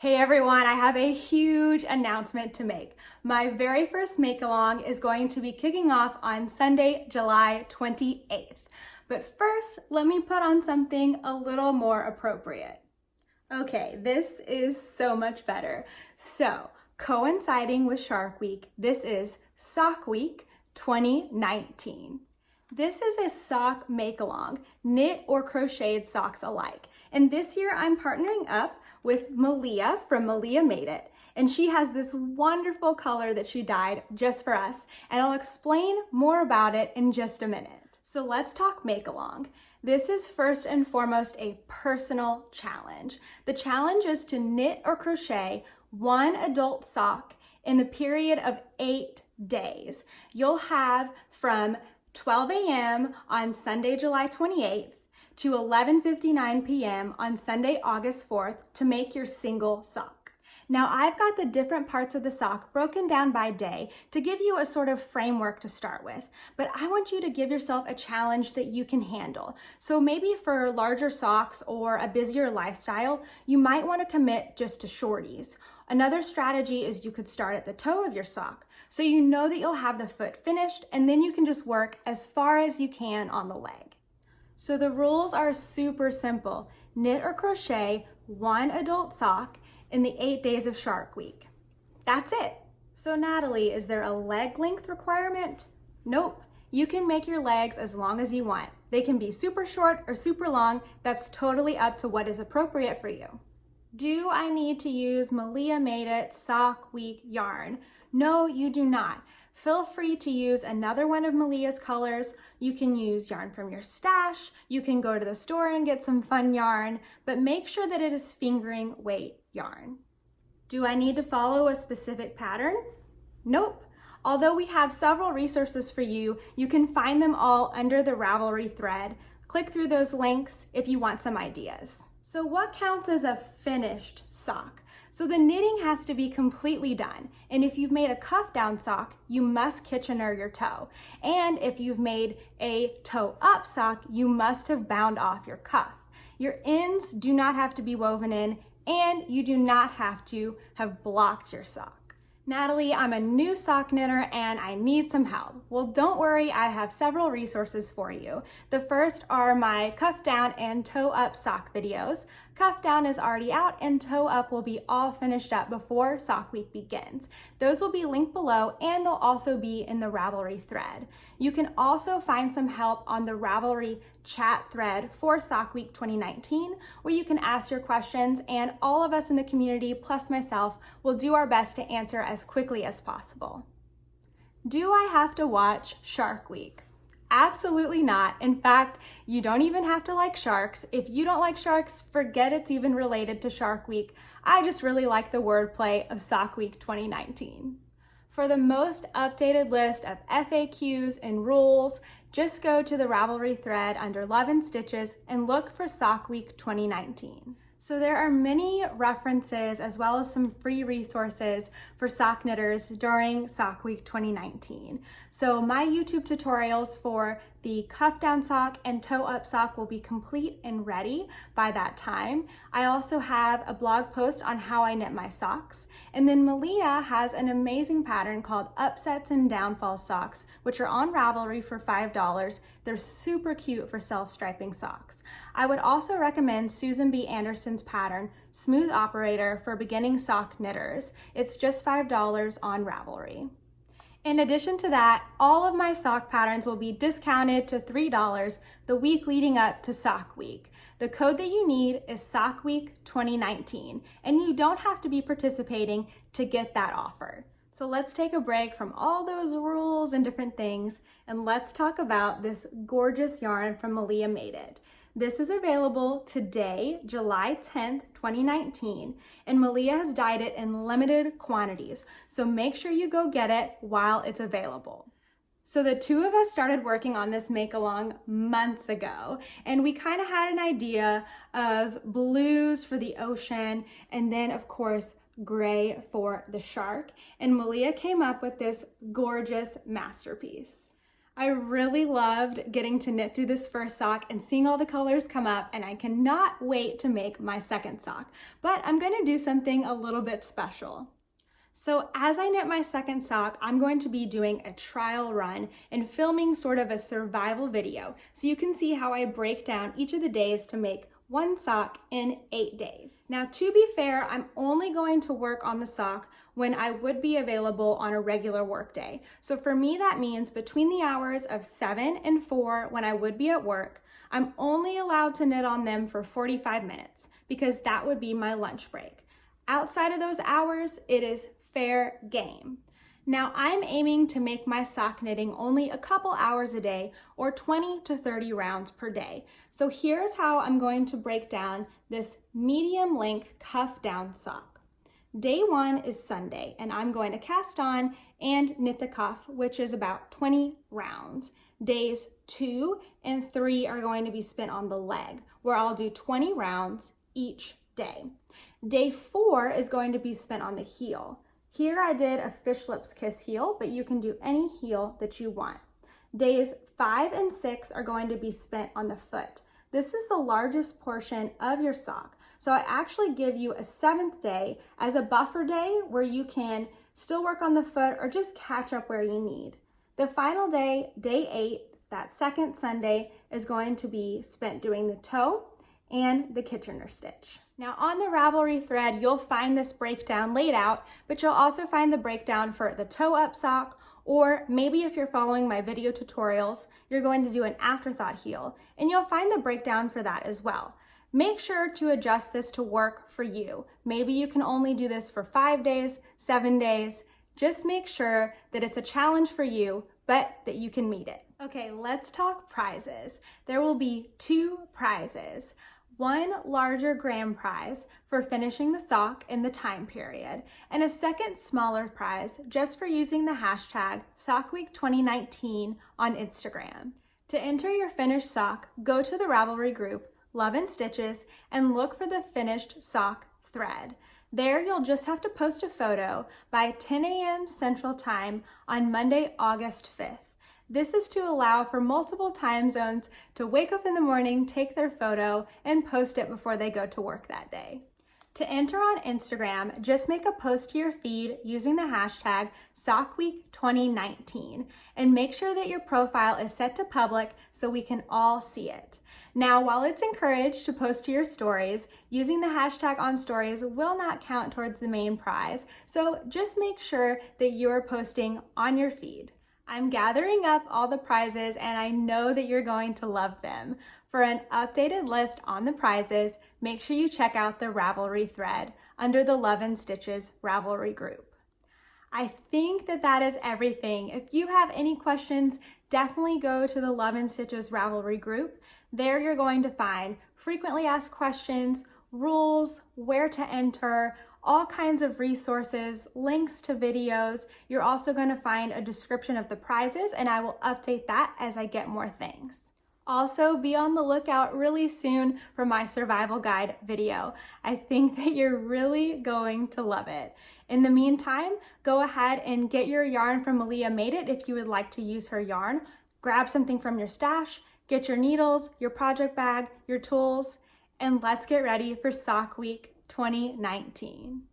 Hey everyone, I have a huge announcement to make. My very first make-along is going to be kicking off on Sunday, July 28th. But first, let me put on something a little more appropriate. Okay, this is so much better. So, coinciding with Shark Week, this is Sock Week 2019. This is a sock make-along, knit or crocheted socks alike. And this year I'm partnering up with Malia from Malia Made It. And she has this wonderful color that she dyed just for us. And I'll explain more about it in just a minute. So let's talk make-along. This is first and foremost a personal challenge. The challenge is to knit or crochet one adult sock in the period of 8 days. You'll have from 12 a.m. on Sunday, July 28th to 11:59 p.m. on Sunday, August 4th to make your single sock. Now I've got the different parts of the sock broken down by day to give you a sort of framework to start with, but I want you to give yourself a challenge that you can handle. So maybe for larger socks or a busier lifestyle, you might want to commit just to shorties. Another strategy is you could start at the toe of your sock, so you know that you'll have the foot finished, and then you can just work as far as you can on the leg. So the rules are super simple. Knit or crochet one adult sock in the 8 days of Shark Week. That's it. So Natalie, is there a leg length requirement? Nope. You can make your legs as long as you want. They can be super short or super long. That's totally up to what is appropriate for you. Do I need to use Malia Made It Sock Week yarn? No, you do not. Feel free to use another one of Malia's colors. You can use yarn from your stash. You can go to the store and get some fun yarn, but make sure that it is fingering weight yarn. Do I need to follow a specific pattern? Nope. Although we have several resources for you, you can find them all under the Ravelry thread. Click through those links if you want some ideas. So what counts as a finished sock? So the knitting has to be completely done. And if you've made a cuff down sock, you must Kitchener your toe. And if you've made a toe up sock, you must have bound off your cuff. Your ends do not have to be woven in, and you do not have to have blocked your sock. Natalie, I'm a new sock knitter and I need some help. Well, don't worry, I have several resources for you. The first are my cuff down and toe up sock videos. Cuff down is already out and toe up will be all finished up before Sock Week begins. Those will be linked below and they'll also be in the Ravelry thread. You can also find some help on the Ravelry chat thread for Sock Week 2019, where you can ask your questions and all of us in the community, plus myself, will do our best to answer as quickly as possible. Do I have to watch Shark Week? Absolutely not. In fact, you don't even have to like sharks. If you don't like sharks, forget it's even related to Shark Week. I just really like the wordplay of Sock Week 2019. For the most updated list of FAQs and rules, just go to the Ravelry thread under Love and Stitches and look for Sock Week 2019. So there are many references as well as some free resources for sock knitters during Sock Week 2019. So my YouTube tutorials for the cuff down sock and toe up sock will be complete and ready by that time. I also have a blog post on how I knit my socks. And then Malia has an amazing pattern called Upsets and Downfall socks, which are on Ravelry for $5. They're super cute for self-striping socks. I would also recommend Susan B. Anderson's pattern, Smooth Operator, for beginning sock knitters. It's just $5 on Ravelry. In addition to that, all of my sock patterns will be discounted to $3 the week leading up to Sock Week. The code that you need is Sock Week 2019, and you don't have to be participating to get that offer. So let's take a break from all those rules and different things, and let's talk about this gorgeous yarn from Malia Made It. This is available today, July 10th, 2019, and Malia has dyed it in limited quantities, so make sure you go get it while it's available. So the two of us started working on this make-along months ago, and we kind of had an idea of blues for the ocean, and then of course, gray for the shark, and Malia came up with this gorgeous masterpiece. I really loved getting to knit through this first sock and seeing all the colors come up, and I cannot wait to make my second sock. But I'm going to do something a little bit special. So as I knit my second sock, I'm going to be doing a trial run and filming sort of a survival video so you can see how I break down each of the days to make one sock in 8 days. Now, to be fair, I'm only going to work on the sock when I would be available on a regular work day. So for me, that means between the hours of 7 and 4 when I would be at work, I'm only allowed to knit on them for 45 minutes because that would be my lunch break. Outside of those hours, it is fair game. Now I'm aiming to make my sock knitting only a couple hours a day or 20 to 30 rounds per day. So here's how I'm going to break down this medium length cuff down sock. Day 1 is Sunday, and I'm going to cast on and knit the cuff, which is about 20 rounds. Days 2 and 3 are going to be spent on the leg, where I'll do 20 rounds each day. Day 4 is going to be spent on the heel. Here I did a fish lips kiss heel, but you can do any heel that you want. Days 5 and 6 are going to be spent on the foot. This is the largest portion of your sock. So I actually give you a 7th day as a buffer day where you can still work on the foot or just catch up where you need. The final day, day 8, that second Sunday, is going to be spent doing the toe and the Kitchener stitch. Now on the Ravelry thread, you'll find this breakdown laid out, but you'll also find the breakdown for the toe up sock, or maybe if you're following my video tutorials, you're going to do an afterthought heel, and you'll find the breakdown for that as well. Make sure to adjust this to work for you. Maybe you can only do this for 5 days, 7 days. Just make sure that it's a challenge for you, but that you can meet it. Okay, let's talk prizes. There will be 2 prizes. One larger grand prize for finishing the sock in the time period, and a second smaller prize just for using the hashtag SockWeek2019 on Instagram. To enter your finished sock, go to the Ravelry group, Love and Stitches, and look for the finished sock thread. There you'll just have to post a photo by 10 a.m. Central Time on Monday, August 5th. This is to allow for multiple time zones to wake up in the morning, take their photo, and post it before they go to work that day. To enter on Instagram, just make a post to your feed using the hashtag SockWeek2019 and make sure that your profile is set to public so we can all see it. Now, while it's encouraged to post to your stories, using the hashtag on stories will not count towards the main prize, so just make sure that you're posting on your feed. I'm gathering up all the prizes and I know that you're going to love them. For an updated list on the prizes, make sure you check out the Ravelry thread under the Love and Stitches Ravelry group. I think that is everything. If you have any questions, definitely go to the Love and Stitches Ravelry group. There you're going to find frequently asked questions, rules, where to enter, all kinds of resources, links to videos. You're also going to find a description of the prizes, and I will update that as I get more things. Also, be on the lookout really soon for my survival guide video. I think that you're really going to love it. In the meantime, go ahead and get your yarn from Malia Made It if you would like to use her yarn. Grab something from your stash, get your needles, your project bag, your tools, and let's get ready for Sock Week 2019.